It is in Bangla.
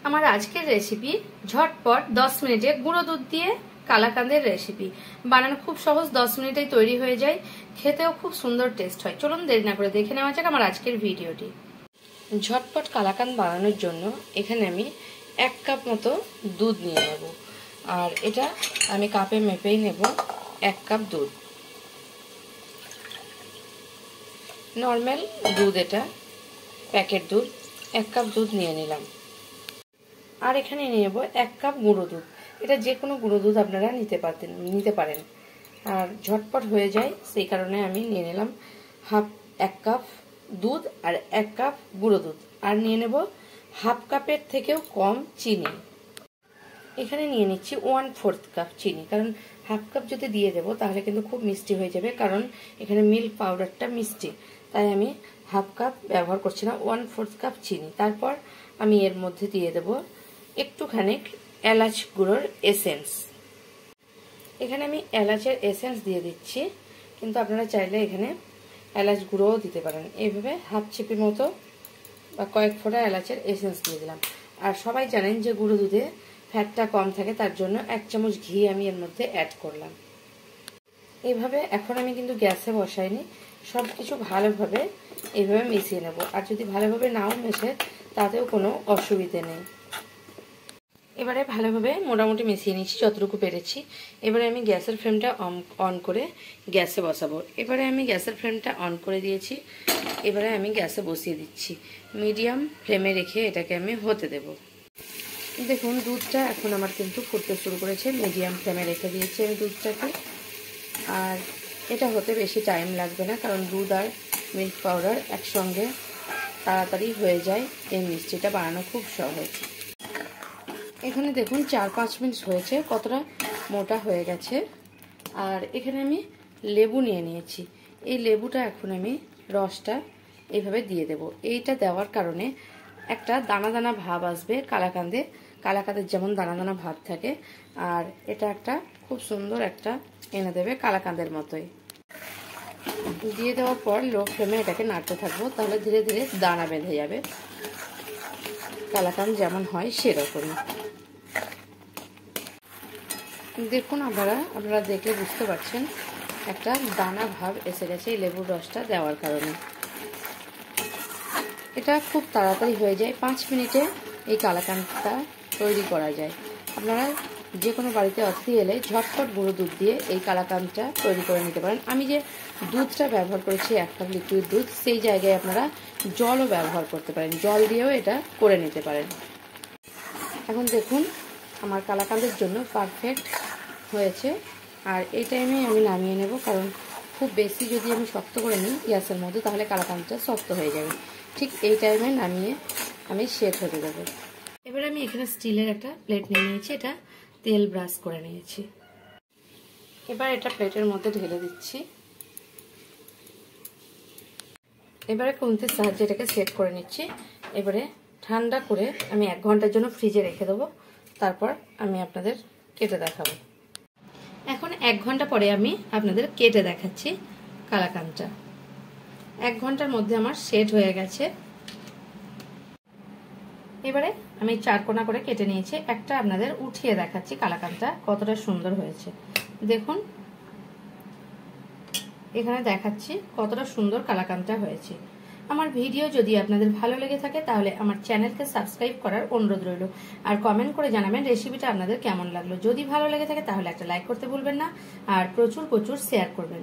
আমার আজকের রেসিপি ঝটপট 10 মিনিটে গুঁড়ো দুধ দিয়ে কালাকাঁদের রেসিপি। বানানো খুব সহজ, 10 মিনিটেই তৈরি হয়ে যায়, খেতেও খুব সুন্দর টেস্ট হয়। চলুন দেরি না করে দেখে নেওয়া যাক আমার আজকের ভিডিওটি। ঝটপট কালাকাঁদ বানানোর জন্য এখানে আমি 1 কাপ মতো দুধ নিয়ে নেব, আর এটা আমি কাপে মেপেই নেব। 1 কাপ দুধ, নর্মাল দুধ, এটা প্যাকেট দুধ। 1 কাপ দুধ নিয়ে নিলাম। আর এখানে নিয়ে নেব 1 কাপ গুঁড়ো দুধ। এটা যে কোনো গুঁড়ো দুধ আপনারা নিতে পারেন, আর ঝটপট হয়ে যায়, সেই কারণে আমি নিয়ে নিলাম 1 কাপ দুধ আর 1 কাপ গুঁড়ো দুধ। আর নিয়ে নেব 1/2 কাপের থেকেও কম চিনি। এখানে নিয়ে নিচ্ছি 1/4 কাপ চিনি, কারণ 1/2 কাপ যদি দিয়ে দেবো তাহলে কিন্তু খুব মিষ্টি হয়ে যাবে, কারণ এখানে মিল্ক পাউডারটা মিষ্টি, তাই আমি 1/2 কাপ ব্যবহার করছি না, 1/4 কাপ চিনি। তারপর আমি এর মধ্যে দিয়ে দেব একটুখানি এলাচ গুঁড়োর এসেন্স। এখানে আমি এলাচের এসেন্স দিয়ে দিচ্ছি, কিন্তু আপনারা চাইলে এখানে এলাচ গুঁড়োও দিতে পারেন। এইভাবে হাফ চিপি মতো বা কয়েক ফোঁটা এলাচের এসেন্স দিয়ে দিলাম। আর সবাই জানেন যে গুঁড়ো দুধে ফ্যাটটা কম থাকে, তার জন্য 1 চামচ ঘি আমি এর মধ্যে অ্যাড করলাম। এইভাবে এখন আমি কিন্তু গ্যাসে বসাইনি, সব কিছু ভালোভাবে এইভাবে মিশিয়ে নেব। আর যদি ভালোভাবে নাও মেশে তাতেও কোনো অসুবিধে নেই। এবারে ভালোভাবে মোটামুটি মিশিয়ে নিচ্ছি যতটুকু পেরেছি। এবারে আমি গ্যাসের ফ্লেমটা অন করে গ্যাসে বসাবো। এবারে আমি গ্যাসের ফ্লেমটা অন করে দিয়েছি। এবারে আমি গ্যাসে বসিয়ে দিচ্ছি, মিডিয়াম ফ্লেমে রেখে এটাকে আমি হতে দেব। দেখুন দুধটা এখন আমার কিন্তু ফুটতে শুরু করেছে, মিডিয়াম ফ্লেমে রেখে দিয়েছি আমি দুধটাকে। আর এটা হতে বেশি টাইম লাগবে না, কারণ দুধ আর মিল্ক পাউডার একসঙ্গে তাড়াতাড়ি হয়ে যায়। এই মিষ্টিটা বানানো খুব সহজ। এখানে দেখুন 4-5 মিনিট হয়েছে, কতটা মোটা হয়ে গেছে। আর এখানে আমি লেবু নিয়ে নিয়েছি। এই লেবুটা এখন আমি রসটা এইভাবে দিয়ে দেব। এইটা দেওয়ার কারণে একটা দানা দানা ভাব আসবে কালাকাঁদের যেমন দানা দানা ভাব থাকে, আর এটা একটা খুব সুন্দর একটা এনে দেবে কালাকাঁদের মতোই। দিয়ে দেওয়ার পর লো ফ্লেমে এটাকে নাড়তে থাকবো, তাহলে ধীরে ধীরে দানা বেঁধে যাবে, কালাকাঁদ যেমন হয় সেরকমই। দেখুন আপনারা দেখলে বুঝতে পারছেন একটা দানা ভাব এসে গেছে এই লেবুর রসটা দেওয়ার কারণে। এটা খুব তাড়াতাড়ি হয়ে যায়, 5 মিনিটে এই কালাকাঁদটা তৈরি করা যায়। আপনারা যে কোনো বাড়িতে অতিথি এলে ঝটপট গুঁড়ো দুধ দিয়ে এই কালাকাঁদটা তৈরি করে নিতে পারেন। আমি যে দুধটা ব্যবহার করেছি 1 কাপ লিকুইড দুধ, সেই জায়গায় আপনারা জলও ব্যবহার করতে পারেন, জল দিয়েও এটা করে নিতে পারেন। এখন দেখুন আমার কালাকাঁদের জন্য পারফেক্ট হয়েছে। আর এই টাইমে আমি নামিয়ে নেব, কারণ খুব বেশি যদি আমি শক্ত করে নিই গ্যাসের মধ্যে তাহলে কালাকাঁদটা শক্ত হয়ে যাবে। ঠিক এই টাইমে নামিয়ে আমি সেট হতে দেবো। এবার আমি এখানে স্টিলের একটা প্লেট নিয়ে নিয়েছি, এটা তেল ব্রাশ করে নিয়েছি। এবার এটা প্লেটের মধ্যে ঢেলে দিচ্ছি। এবারে খুন্তির সাহায্যে এটাকে সেট করে নিচ্ছি। এবারে ঠান্ডা করে আমি 1 ঘন্টার জন্য ফ্রিজে রেখে দেবো, তারপর আমি আপনাদের কেটে দেখাবো। এখন 1 ঘন্টা পরে আমি আপনাদের কেটে দেখাচ্ছি কালাকাঁদটা। 1 ঘন্টার মধ্যে আমার সেট হয়ে গেছে। এবারে আমি 4 কোনা করে কেটে নিয়েছি। একটা আপনাদের উঠিয়ে দেখাচ্ছি কালাকাঁদটা কতটা সুন্দর হয়েছে। দেখুন এখানে দেখাচ্ছি কতটা সুন্দর কালাকাঁদটা হয়েছে। আমার ভিডিও যদি আপনাদের ভালো লেগে থাকে তাহলে আমার চ্যানেলকে সাবস্ক্রাইব করার অনুরোধ রইল, আর কমেন্ট করে জানাবেন রেসিপিটা আপনাদের কেমন লাগলো। যদি ভালো লেগে থাকে তাহলে একটা লাইক করতে ভুলবেন না, আর প্রচুর শেয়ার করবেন।